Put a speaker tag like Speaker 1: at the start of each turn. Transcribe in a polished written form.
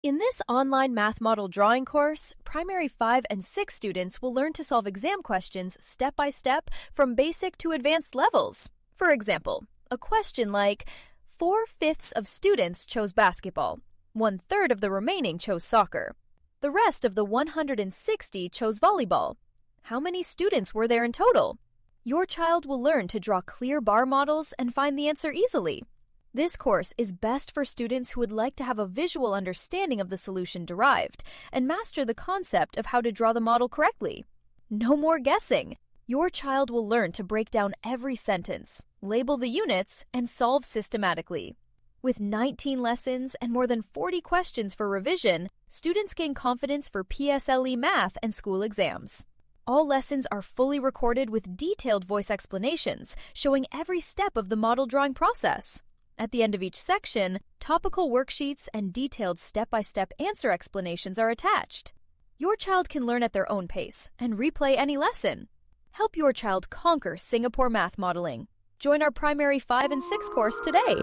Speaker 1: In this online math model drawing course, primary 5 and 6 students will learn to solve exam questions step by step from basic to advanced levels. For example, a question like 4/5 of students chose basketball, 1/3 of the remaining chose soccer. The rest of the 160 chose volleyball. How many students were there in total? Your child will learn to draw clear bar models and find the answer easily. This course is best for students who would like to have a visual understanding of the solution derived and master the concept of how to draw the model correctly. No more guessing! Your child will learn to break down every sentence, label the units, and solve systematically. With 19 lessons and more than 40 questions for revision, students gain confidence for PSLE math and school exams. All lessons are fully recorded with detailed voice explanations showing every step of the model drawing process. At the end of each section, topical worksheets and detailed step-by-step answer explanations are attached. Your child can learn at their own pace and replay any lesson. Help your child conquer Singapore math modeling. Join our primary 5 and 6 course today.